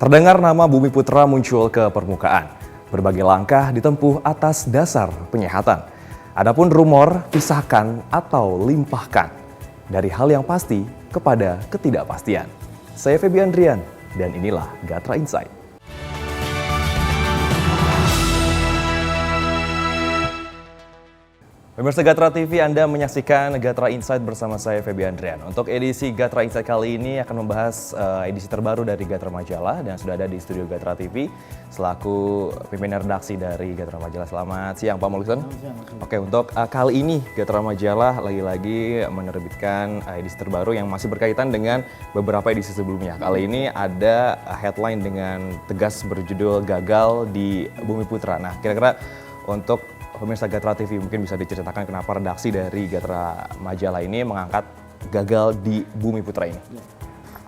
Terdengar nama Bumi Putra muncul ke permukaan. Berbagai langkah ditempuh atas dasar penyehatan. Adapun rumor, pisahkan atau limpahkan. Dari hal yang pasti kepada ketidakpastian. Saya Feby Andrian dan inilah Gatra Insight. Pemirsa Gatra TV, Anda menyaksikan Gatra Insight bersama saya Feby Andrian. Untuk edisi Gatra Insight kali ini akan membahas edisi terbaru dari Gatra Majalah dan sudah ada di studio Gatra TV selaku pimpinan redaksi dari Gatra Majalah. Selamat siang Pak Maulison. Oke, untuk kali ini Gatra Majalah lagi-lagi menerbitkan edisi terbaru yang masih berkaitan dengan beberapa edisi sebelumnya. Kali ini ada headline dengan tegas berjudul Gagal di Bumi Putra. Nah, kira-kira untuk pemirsa Gatra TV mungkin bisa diceritakan kenapa redaksi dari Gatra Majalah ini mengangkat gagal di Bumi Putra ini?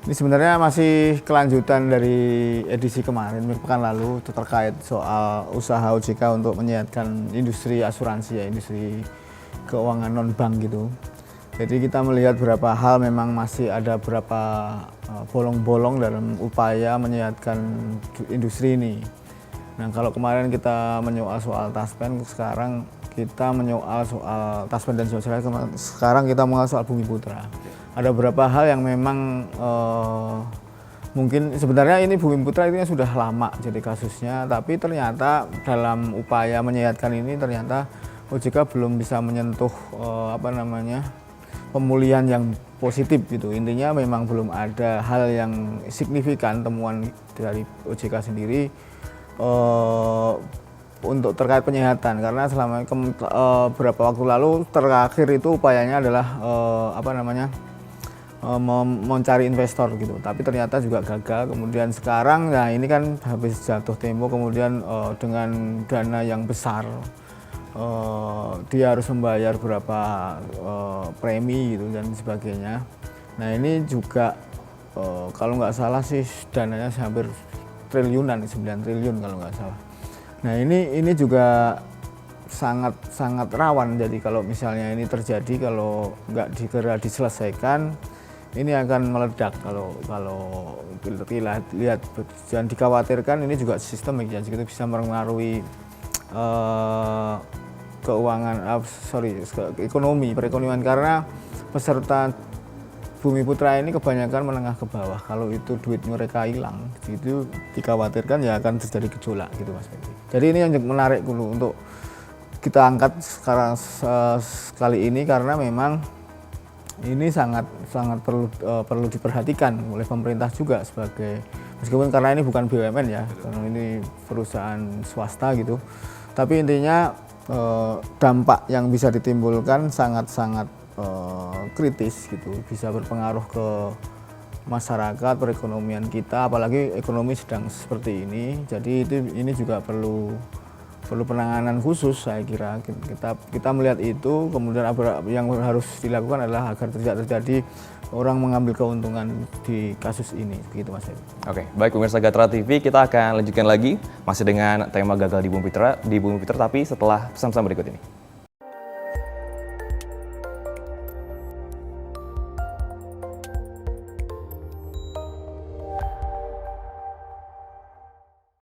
Ini sebenarnya masih kelanjutan dari edisi kemarin, pekan lalu, terkait soal usaha OJK untuk menyehatkan industri asuransi, ya, industri keuangan non-bank gitu. Jadi kita melihat beberapa hal memang masih ada beberapa bolong-bolong dalam upaya menyehatkan industri ini. Nah, kalau kemarin kita menyoal soal Taspen, sekarang kita menyoal soal Taspen dan Jiwasraya, sekarang kita menyoal soal Bumi Putra. Ada beberapa hal yang memang mungkin sebenarnya ini Bumi Putra itu sudah lama jadi kasusnya, tapi ternyata dalam upaya menyehatkan ini ternyata OJK belum bisa menyentuh pemulihan yang positif gitu. Intinya memang belum ada hal yang signifikan temuan dari OJK sendiri untuk terkait penyehatan, karena selama beberapa waktu lalu terakhir itu upayanya adalah mencari investor gitu, tapi ternyata juga gagal. Kemudian sekarang, nah ini kan habis jatuh tempo, kemudian dengan dana yang besar dia harus membayar berapa premi gitu dan sebagainya. Nah ini juga kalau nggak salah sih dananya hampir triliunan, 9 triliun kalau nggak salah. Nah ini juga sangat rawan. Jadi kalau misalnya ini terjadi, kalau nggak segera diselesaikan, ini akan meledak. Kalau kita lihat, jangan dikhawatirkan, ini juga sistemik, jadi itu bisa mempengaruhi perekonomian, karena peserta Bumi Putra ini kebanyakan menengah ke bawah. Kalau itu duit mereka hilang, itu dikhawatirkan ya akan terjadi gejolak gitu Mas Fendi. Jadi ini yang menarik dulu untuk kita angkat sekarang kali ini, karena memang ini sangat perlu diperhatikan oleh pemerintah juga, sebagai meskipun karena ini bukan BUMN ya, karena ini perusahaan swasta gitu. Tapi intinya dampak yang bisa ditimbulkan sangat kritis gitu, bisa berpengaruh ke masyarakat, perekonomian kita, apalagi ekonomi sedang seperti ini. Jadi ini juga perlu penanganan khusus, saya kira. Kita melihat itu, kemudian yang harus dilakukan adalah agar tidak terjadi orang mengambil keuntungan di kasus ini, begitu Mas. Oke, baik pemirsa Gatra TV, kita akan lanjutkan lagi masih dengan tema gagal di Bumi Putra, tapi setelah pesan-pesan berikut ini.